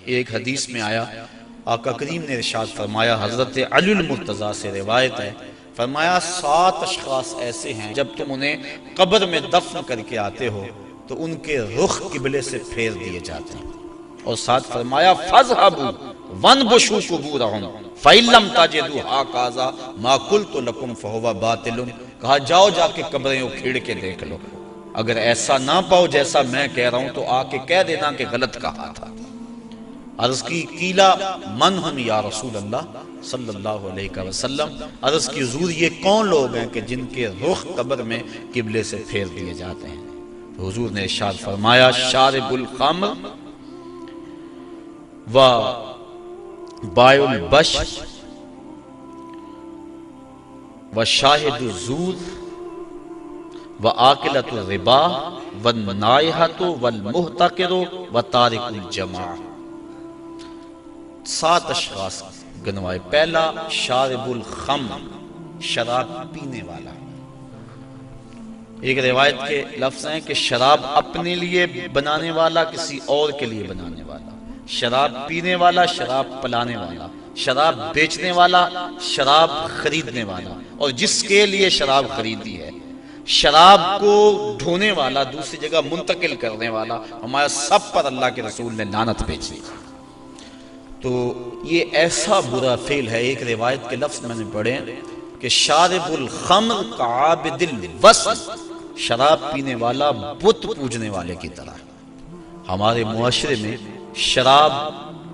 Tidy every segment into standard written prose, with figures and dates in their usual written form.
ایک حدیث میں آیا، آقا کریم نے ارشاد فرمایا، حضرت علی المرتضیٰ سے روایت ہے، فرمایا 7 اشخاص ایسے ہیں جب تم انہیں قبر میں دفن کر کے آتے ہو تو ان کے رخ قبلے سے پھیر دیے جاتے ہیں، اور ساتھ فرمایا فَاذْهَبُوا وَانْبُشُوا قُبُورَهُمْ فَإِن لَّمْ تَجِدُوا هَكَذَا مَا قُلْتُ لَكُمْ فَهُوَ بَاطِلٌ، کہا جاؤ جا کے قبریں اکھیڑ کے دیکھ لو، اگر ایسا نہ پاؤ جیسا میں کہہ رہا ہوں تو آ کے کہہ دینا کہ غلط کہا تھا۔ عرض کی قیلا من ہم یا رسول اللہ صلی اللہ علیہ وسلم، عرض کی حضور یہ کون لوگ ہیں کہ جن کے رخ قبر میں قبلے سے پھیر دیے جاتے ہیں؟ تو حضور نے ارشاد فرمایا شارب الخمر و بائع البش و شاہد الزور و آکلۃ الربا و النائحۃ والمحتقر و تارک الجماع۔ 7 اشخاص گنوائے۔ پہلا شارب الخمر، شراب پینے والا۔ ایک روایت کے لفظ ہیں کہ شراب اپنے لیے بنانے والا، کسی اور کے لیے بنانے والا، شراب پینے والا، شراب پلانے والا، شراب بیچنے والا، شراب خریدنے والا، اور جس کے لیے شراب خریدی ہے، شراب کو ڈھونے والا، دوسری جگہ منتقل کرنے والا، ہمارا سب پر اللہ کے رسول نے لعنت بھیجی۔ تو یہ ایسا برا فعل ہے۔ ایک روایت کے لفظ میں نے پڑھے کہ شارب الخمر کعابد الوثن، شراب پینے والا بت پوجنے والے کی طرح۔ ہمارے معاشرے میں شراب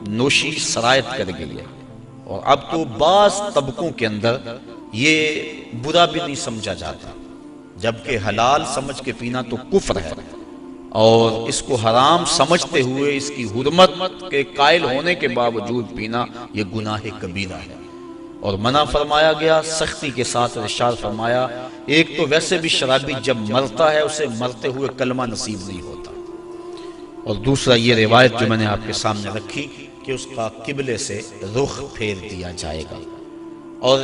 نوشی سرایت کر گئی ہے، اور اب تو بعض طبقوں کے اندر یہ برا بھی نہیں سمجھا جاتا، جبکہ حلال سمجھ کے پینا تو کفر ہے، اور اس کو حرام سمجھتے ہوئے اس کی حرمت کے قائل ہونے کے باوجود پینا یہ گناہ کبیرہ ہے، اور منع فرمایا گیا، سختی کے ساتھ ارشاد فرمایا، ایک تو ویسے بھی شرابی جب مرتا ہے اسے مرتے ہوئے کلمہ نصیب نہیں ہوتا، اور دوسرا یہ روایت جو میں نے آپ کے سامنے رکھی کہ اس کا قبلے سے رخ پھیر دیا جائے گا۔ اور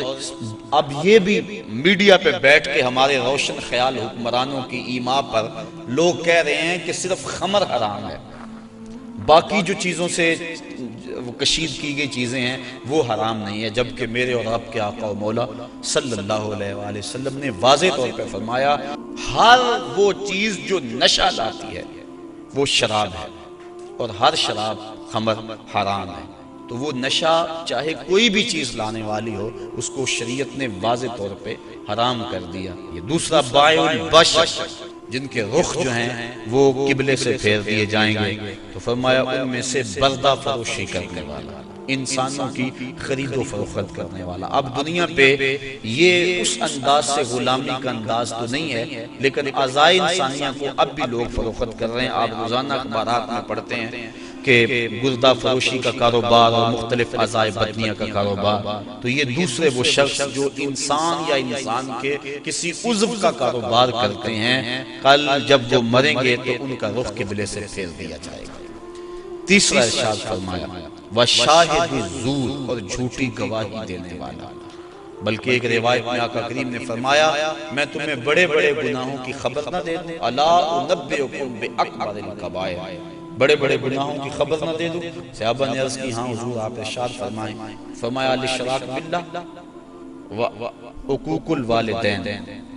اب یہ بھی میڈیا پہ بیٹھ کے ہمارے روشن خیال حکمرانوں کی ایما پر لوگ کہہ رہے ہیں کہ صرف خمر حرام ہے، باقی جو چیزوں سے کشید کی گئی چیزیں ہیں وہ حرام نہیں ہے، جبکہ میرے اور آپ کے آقا و مولا صلی اللہ علیہ وآلہ وسلم نے واضح طور پہ فرمایا ہر وہ چیز جو نشہ لاتی ہے وہ شراب ہے، اور ہر شراب خمر حرام ہے۔ تو وہ نشہ چاہے کوئی بھی چیز لانے والی ہو اس کو شریعت نے واضح طور پہ حرام کر دیا۔ یہ دوسرا بائع البش، جن کے رخ جو ہیں وہ قبلے سے پھیر دیے جائیں گے، تو فرمایا ان میں سے بردہ فروشی کرنے والا، انسانوں کی خرید و فروخت کرنے والا۔ اب دنیا پہ یہ اس انداز سے غلامی کا انداز تو نہیں ہے، لیکن اعضائے انسانیہ کو اب بھی لوگ فروخت کر رہے ہیں۔ آپ روزانہ اخبارات میں پڑھتے ہیں کہ گردہ فروشی کا کاروبار اور مختلف اعضائے بدنیہ کا کاروبار، تو یہ دوسرے وہ شخص جو انسان یا انسان کے کسی عضو کا کاروبار کرتے ہیں، کل جب وہ مریں گے تو ان کا رخ قبلے سے پھیر دیا جائے گا۔ تیسرا ارشاد فرمایا وَشَاهِدُ الزُّورِ، اور جھوٹی گواہی دینے والا۔ بلکہ ایک روایت میں آقا کریم نے فرمایا میں تمہیں بڑے بڑے گناہوں کی خبر نہ دے دوں، الا انبئکم بأکبر الکبائر، بڑے بڑے گناہوں کی خبر نہ دے دوں؟ صحابہ نے عرض کی ہاں حضور، آپ ارشاد فرمائیں۔ فرمایا الاشراک باللہ وعقوق الوالدین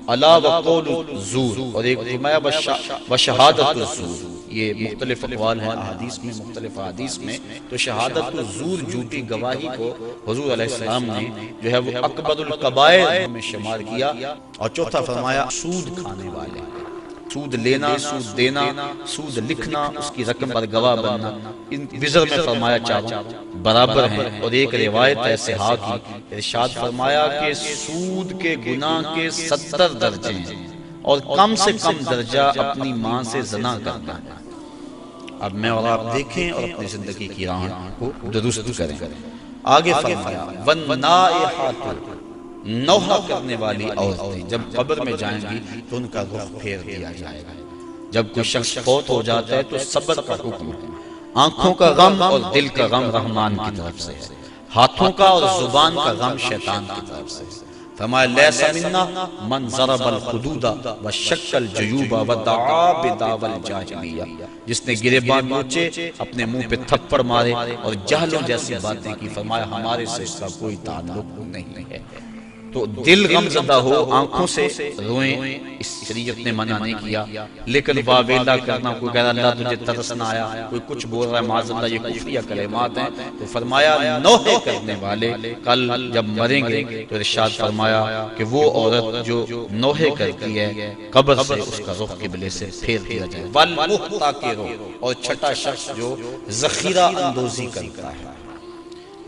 الا وقول الزور، اور ایک فرمایا وشہادت الزور۔ یہ مختلف اقوال ہیں احادیث میں، مختلف احادیث میں، تو شہادت الزور جھوٹی گواہی کو حضور علیہ السلام نے جو ہے وہ اکبر الکبائر میں شمار کیا۔ اور چوتھا فرمایا سود کھانے والے، سود لینا، سود دینا، سود لکھنا، اس کی رقم پر گواہ بننا، ان وزر میں فرمایا چاروں برابر ہیں۔ اور ایک روایت ہے صحاح کی، ارشاد فرمایا کہ سود کے گناہ کے 70 درجے ہیں، اور کم سے کم درجہ اپنی ماں سے زنا کرنا ہے۔ اب میں اور آپ دیکھیں اور اپنی زندگی کی راہ کو درست کریں۔ آگے فرمایا وَالنَّائِحَةُ، نوحہ کرنے والی عورتیں جب قبر میں جائیں گی تو ان کا رخ پھیر دیا جائے گا۔ جب کوئی شخص فوت ہو جاتا ہے تو صبر کا حکم ہے۔ آنکھوں کا غم اور دل کا غم رحمان کی طرف سے ہے، ہاتھوں کا اور زبان کا غم شیطان کی طرف سے ہے۔ فرمایا لیس منا من ضرب الخدود وشق الجیوب ودعا بدعوی الجاہلیہ، جس نے گریباں نوچے، اپنے منہ پہ تھپڑ مارے اور جہلوں جیسی باتیں کی، فرمایا ہمارے سے اس کا کوئی تعلق نہیں ہے۔ تو دل غم زدہ ہو، آنکھوں سے روئیں، اس شریعت نے منع نہیں کیا، لیکن واویلا کرنا، کوئی کہہ رہا اللہ تجھے ترس نہ آیا، کوئی کچھ بول رہا ہے معاذ اللہ، یہ کفریہ کلمات ہیں، تو فرمایا نوحے کرنے والے کل جب مریں گے تو ارشاد فرمایا کہ وہ عورت جو نوحے کرتی ہے قبر سے اس کا رخ قبلے سے پھیر دیا جائے، والمحتکر، اور چھٹا شخص جو ذخیرہ اندوزی کرتا ہے۔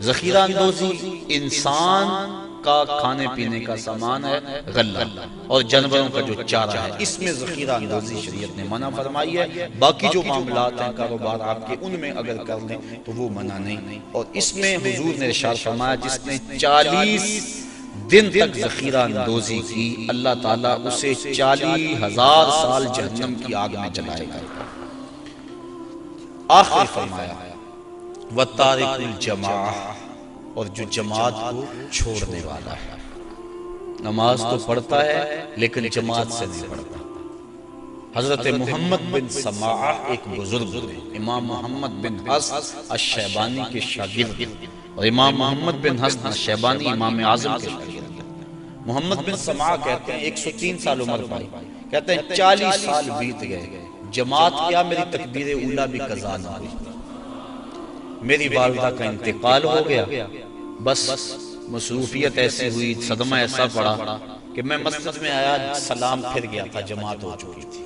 ذخیرہ اندوزی انسان کا کھانے پینے کا سامان ہے، غلہ، اور جانوروں کا جو چارہ ہے، اس میں ذخیرہ اندوزی شریعت نے منع فرمائی ہے۔ باقی جو معاملات ہیں کاروبار آپ کے، ان میں اگر کر لیں تو وہ منع نہیں۔ اور اس میں حضور نے ارشاد فرمایا جس نے 40 دن تک ذخیرہ اندوزی کی، اللہ تعالیٰ اسے 40,000 سال جہنم کی آگ میں جلائے گا۔ آخری فرمایا وَتَارِكُ الْجَمَاعَةِ، اور جو جماعت کو چھوڑنے والا ہے، نماز تو پڑھتا ہے لیکن جماعت سے نہیں پڑھتا۔ حضرت محمد بن سماعہ ایک بزرگ تھے، امام محمد بن حسن الشیبانی کے شاگرد، اور امام محمد بن حسن الشیبانی امام اعظم کے شاگرد۔ محمد بن سماعہ کہتے ہیں 103 سال عمر پائی، کہتے ہیں 40 سال بیت گئے، جماعت کیا میری تکبیر اولیٰ بھی قضا نہ ہوئی، میری والدہ کا انتقال ہو گیا، بس مصروفیت ایسی ہوئی، صدمہ ایسا پڑا کہ میں مسجد میں آیا، سلام پھر گیا تھا، جماعت ہو چکی تھی،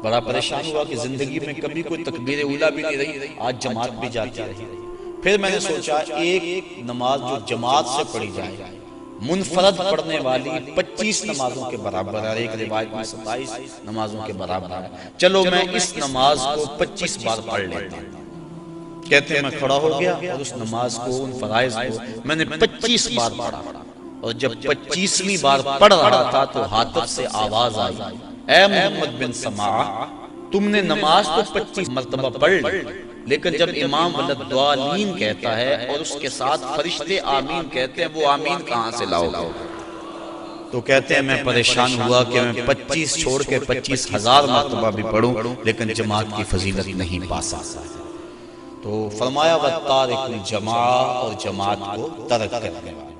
بڑا پریشان ہوا کہ زندگی میں کبھی کوئی تکبیر اولیٰ بھی نہیں رہی، آج جماعت بھی جاتی رہی۔ پھر میں نے سوچا ایک نماز جو جماعت سے پڑھی جائے، منفرد پڑھنے والی 25 نمازوں کے برابر ہے، ایک روایت میں 27 نمازوں کے برابر ہے، چلو میں اس نماز کو 25 بار پڑھ لیتا ہوں۔ کہتے ہیں میں کھڑا ہو گیا اور اس نماز کو، ان فرائض کو میں نے 25 بار پڑھا، اور جب 25ویں بار پڑھ رہا تھا تو حاطب سے آواز آئی، اے محمد بن سماعہ، تم نے نماز تو 25 مرتبہ پڑھ لی، لیکن جب امام ولدالدین کہتا ہے اور اس کے ساتھ فرشتے آمین کہتے ہیں، وہ آمین کہاں سے لاؤ گے؟ تو کہتے ہیں میں پریشان ہوا کہ میں 25 چھوڑ کے 25,000 مرتبہ بھی پڑھوں لیکن جماعت کی فضیلت نہیں پا سکتا۔ تو فرمایا وَتَارِكُ الْجَمَاعَةِ، اور جماعت کو ترک کرنے والا۔